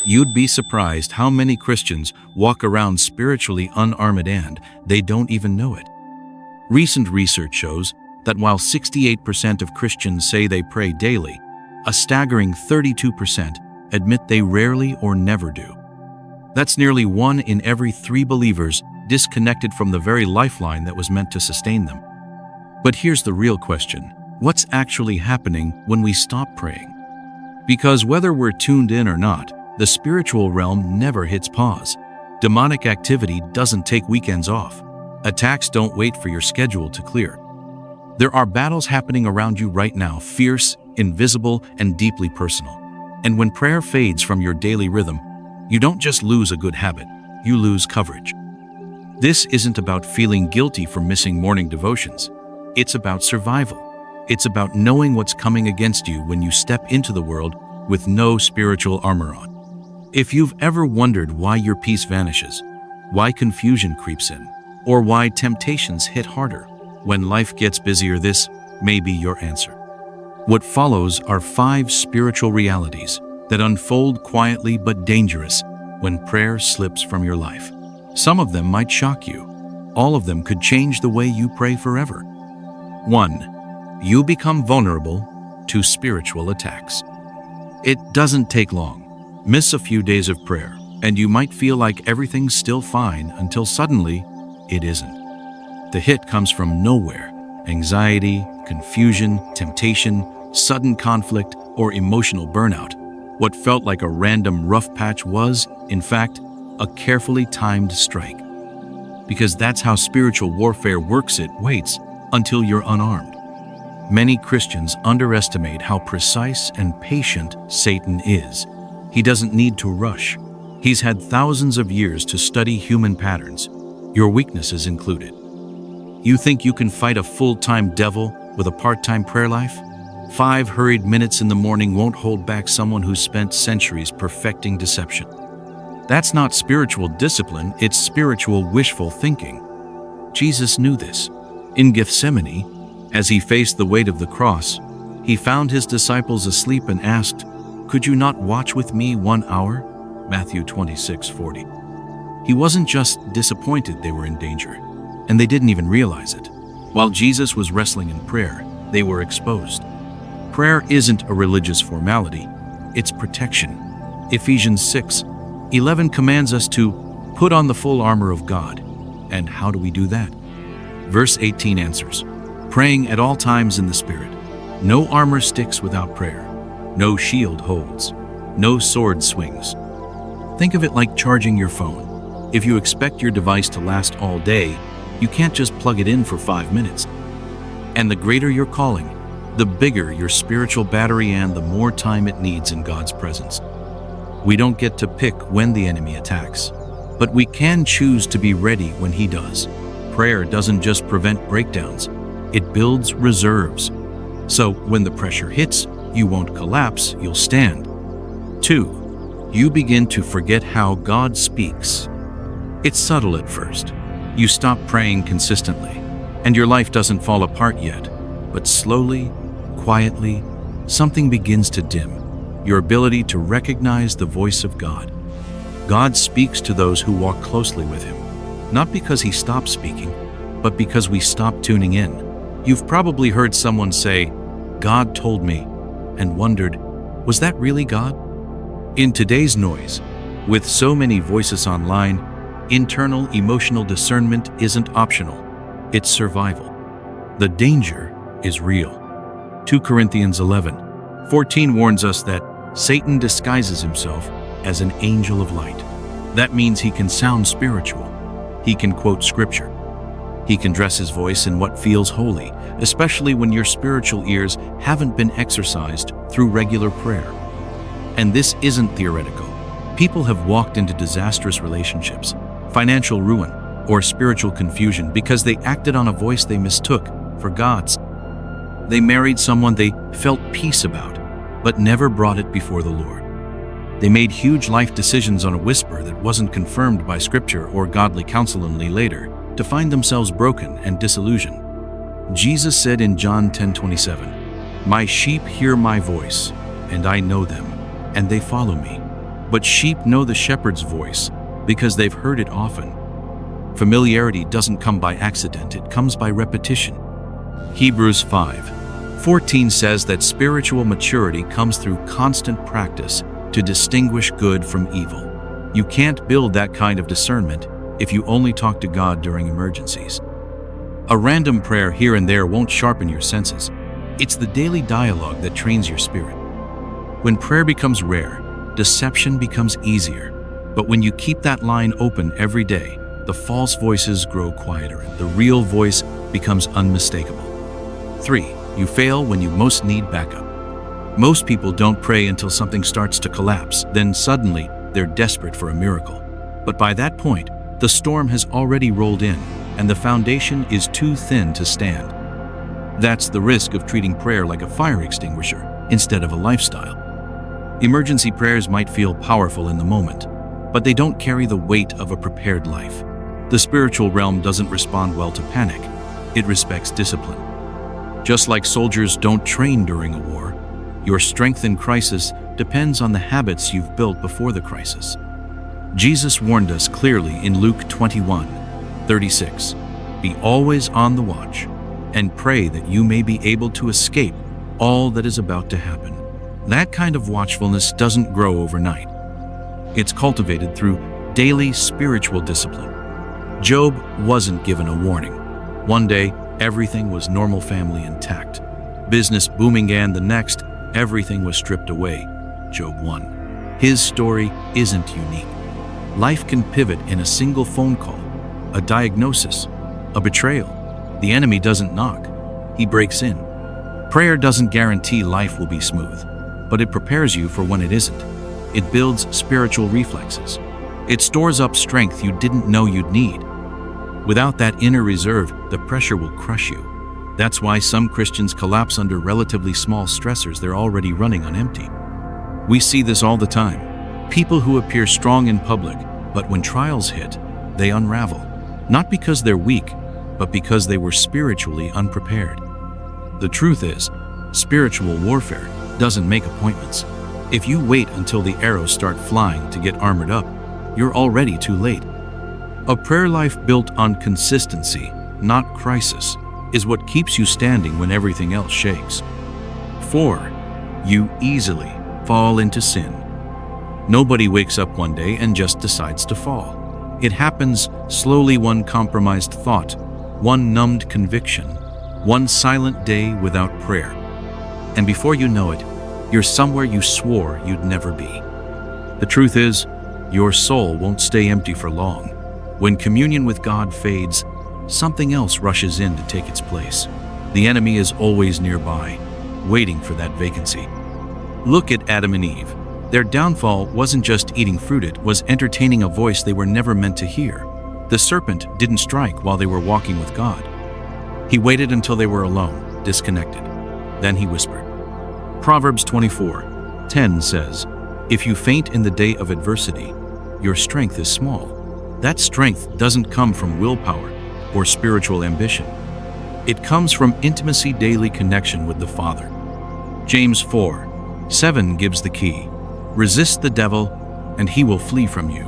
You'd be surprised how many Christians walk around spiritually unarmed and they don't even know it. Recent research shows that while 68% of Christians say they pray daily, a staggering 32% admit they rarely or never do. That's nearly 1 in every 3 believers disconnected from the very lifeline that was meant to sustain them. But here's the real question: what's actually happening when we stop praying? Because whether we're tuned in or not, the spiritual realm never hits pause. Demonic activity doesn't take weekends off. Attacks don't wait for your schedule to clear. There are battles happening around you right now, fierce, invisible, and deeply personal. And when prayer fades from your daily rhythm, you don't just lose a good habit, you lose coverage. This isn't about feeling guilty for missing morning devotions. It's about survival. It's about knowing what's coming against you when you step into the world with no spiritual armor on. If you've ever wondered why your peace vanishes, why confusion creeps in, or why temptations hit harder when life gets busier, this may be your answer. What follows are 5 spiritual realities that unfold quietly but dangerous when prayer slips from your life. Some of them might shock you. All of them could change the way you pray forever. 1. You become vulnerable to spiritual attacks. It doesn't take long. Miss a few days of prayer, and you might feel like everything's still fine until suddenly it isn't. The hit comes from nowhere: anxiety, confusion, temptation, sudden conflict, or emotional burnout. What felt like a random rough patch was, in fact, a carefully timed strike. Because that's how spiritual warfare works. It waits until you're unarmed. Many Christians underestimate how precise and patient Satan is. He doesn't need to rush. He's had thousands of years to study human patterns, your weaknesses included. You think you can fight a full-time devil with a part-time prayer life? 5 hurried minutes in the morning won't hold back someone who's spent centuries perfecting deception. That's not spiritual discipline, it's spiritual wishful thinking. Jesus knew this. In Gethsemane, as he faced the weight of the cross, he found his disciples asleep and asked, "Could you not watch with me 1 hour?" Matthew 26:40. He wasn't just disappointed they were in danger, and they didn't even realize it. While Jesus was wrestling in prayer, they were exposed. Prayer isn't a religious formality, it's protection. Ephesians 6:11 commands us to put on the full armor of God. And how do we do that? Verse 18 answers, praying at all times in the Spirit. No armor sticks without prayer. No shield holds. No sword swings. Think of it like charging your phone. If you expect your device to last all day, you can't just plug it in for 5 minutes. And the greater your calling, the bigger your spiritual battery and the more time it needs in God's presence. We don't get to pick when the enemy attacks, but we can choose to be ready when he does. Prayer doesn't just prevent breakdowns, it builds reserves. So when the pressure hits, you won't collapse, you'll stand. 2. You begin to forget how God speaks. It's subtle at first. You stop praying consistently, and your life doesn't fall apart yet. But slowly, quietly, something begins to dim. Your ability to recognize the voice of God. God speaks to those who walk closely with him, not because he stops speaking, but because we stop tuning in. You've probably heard someone say, "God told me," and wondered, was that really God? In today's noise, with so many voices online, internal emotional discernment isn't optional, it's survival. The danger is real. 2 Corinthians 11:14 warns us that Satan disguises himself as an angel of light. That means he can sound spiritual. He can quote scripture. He can dress his voice in what feels holy, especially when your spiritual ears haven't been exercised through regular prayer. And this isn't theoretical. People have walked into disastrous relationships, financial ruin, or spiritual confusion because they acted on a voice they mistook for God's. They married someone they felt peace about, but never brought it before the Lord. They made huge life decisions on a whisper that wasn't confirmed by scripture or godly counsel, only later to find themselves broken and disillusioned. Jesus said in John 10:27, "My sheep hear my voice, and I know them, and they follow me." But sheep know the shepherd's voice because they've heard it often. Familiarity doesn't come by accident, it comes by repetition. Hebrews 5:14 says that spiritual maturity comes through constant practice to distinguish good from evil. You can't build that kind of discernment if you only talk to God during emergencies. A random prayer here and there won't sharpen your senses. It's the daily dialogue that trains your spirit. When prayer becomes rare, deception becomes easier. But when you keep that line open every day, the false voices grow quieter and the real voice becomes unmistakable. 3. You fail when you most need backup. Most people don't pray until something starts to collapse, then suddenly they're desperate for a miracle. But by that point, the storm has already rolled in and the foundation is too thin to stand. That's the risk of treating prayer like a fire extinguisher instead of a lifestyle. Emergency prayers might feel powerful in the moment, but they don't carry the weight of a prepared life. The spiritual realm doesn't respond well to panic. It respects discipline. Just like soldiers don't train during a war, your strength in crisis depends on the habits you've built before the crisis. Jesus warned us clearly in Luke 21:36, "Be always on the watch, and pray that you may be able to escape all that is about to happen." That kind of watchfulness doesn't grow overnight. It's cultivated through daily spiritual discipline. Job wasn't given a warning. One day, everything was normal, family intact. Business booming, and the next, everything was stripped away. Job 1. His story isn't unique. Life can pivot in a single phone call, a diagnosis, a betrayal. The enemy doesn't knock, he breaks in. Prayer doesn't guarantee life will be smooth, but it prepares you for when it isn't. It builds spiritual reflexes. It stores up strength you didn't know you'd need. Without that inner reserve, the pressure will crush you. That's why some Christians collapse under relatively small stressors they're already running on empty. We see this all the time. People who appear strong in public, but when trials hit, they unravel. Not because they're weak, but because they were spiritually unprepared. The truth is, spiritual warfare doesn't make appointments. If you wait until the arrows start flying to get armored up, you're already too late. A prayer life built on consistency, not crisis, is what keeps you standing when everything else shakes. 4. You easily fall into sin. Nobody wakes up one day and just decides to fall. It happens slowly, one compromised thought, one numbed conviction, one silent day without prayer. And before you know it, you're somewhere you swore you'd never be. The truth is, your soul won't stay empty for long. When communion with God fades, something else rushes in to take its place. The enemy is always nearby, waiting for that vacancy. Look at Adam and Eve. Their downfall wasn't just eating fruit, it was entertaining a voice they were never meant to hear. The serpent didn't strike while they were walking with God. He waited until they were alone, disconnected. Then he whispered. Proverbs 24:10 says, "If you faint in the day of adversity, your strength is small." That strength doesn't come from willpower or spiritual ambition. It comes from intimacy, daily connection with the Father. James 4:7 gives the key. Resist the devil, and he will flee from you.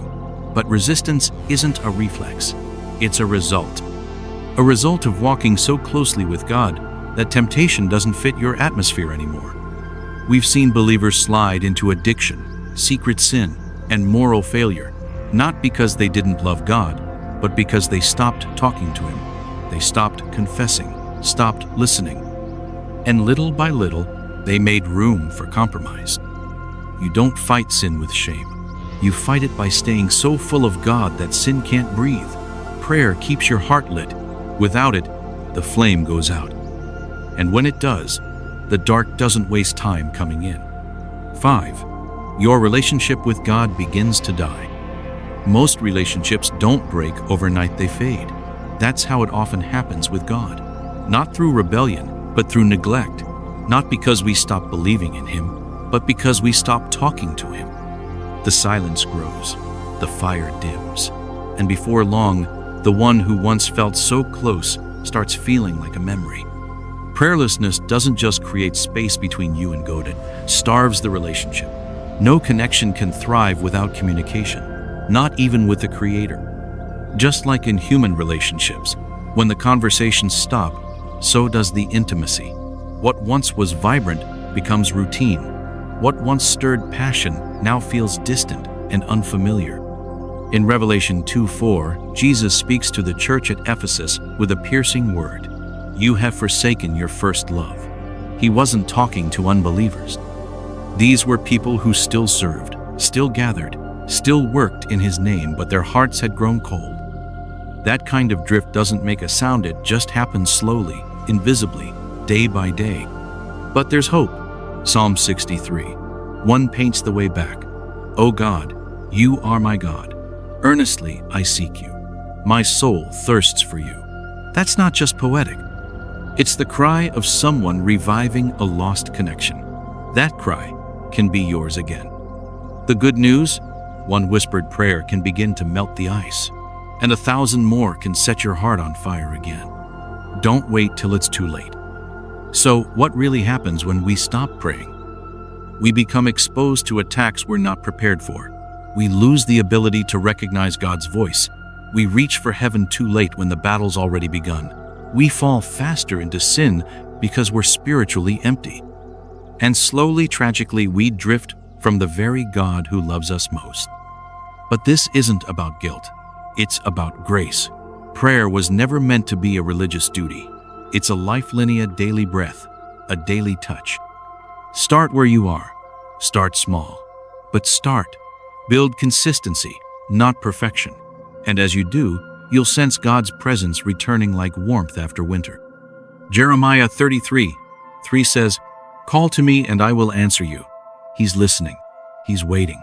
But resistance isn't a reflex. It's a result. A result of walking so closely with God that temptation doesn't fit your atmosphere anymore. We've seen believers slide into addiction, secret sin, and moral failure, not because they didn't love God, but because they stopped talking to Him. They stopped confessing, stopped listening. And little by little, they made room for compromise. You don't fight sin with shame. You fight it by staying so full of God that sin can't breathe. Prayer keeps your heart lit. Without it, the flame goes out. And when it does, the dark doesn't waste time coming in. 5. Your relationship with God begins to die. Most relationships don't break overnight, they fade. That's how it often happens with God. Not through rebellion, but through neglect. Not because we stop believing in Him, but because we stop talking to Him. The silence grows, the fire dims, and before long, the one who once felt so close starts feeling like a memory. Prayerlessness doesn't just create space between you and God, it starves the relationship. No connection can thrive without communication, not even with the Creator. Just like in human relationships, when the conversations stop, so does the intimacy. What once was vibrant becomes routine. What once stirred passion now feels distant and unfamiliar. In Revelation 2:4, Jesus speaks to the church at Ephesus with a piercing word: "You have forsaken your first love." He wasn't talking to unbelievers. These were people who still served, still gathered, still worked in His name, but their hearts had grown cold. That kind of drift doesn't make a sound, it just happens slowly, invisibly, day by day. But there's hope. Psalm 63:1 paints the way back. "O God, you are my God. Earnestly I seek you. My soul thirsts for you." That's not just poetic. It's the cry of someone reviving a lost connection. That cry can be yours again. The good news? One whispered prayer can begin to melt the ice, and 1,000 more can set your heart on fire again. Don't wait till it's too late. So, what really happens when we stop praying? We become exposed to attacks we're not prepared for. We lose the ability to recognize God's voice. We reach for heaven too late when the battle's already begun. We fall faster into sin because we're spiritually empty. And slowly, tragically, we drift from the very God who loves us most. But this isn't about guilt. It's about grace. Prayer was never meant to be a religious duty. It's a life-linear daily breath, a daily touch. Start where you are. Start small. But start. Build consistency, not perfection. And as you do, you'll sense God's presence returning like warmth after winter. Jeremiah 33:3 says, "Call to me and I will answer you." He's listening. He's waiting.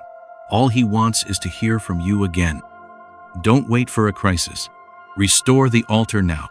All He wants is to hear from you again. Don't wait for a crisis. Restore the altar now.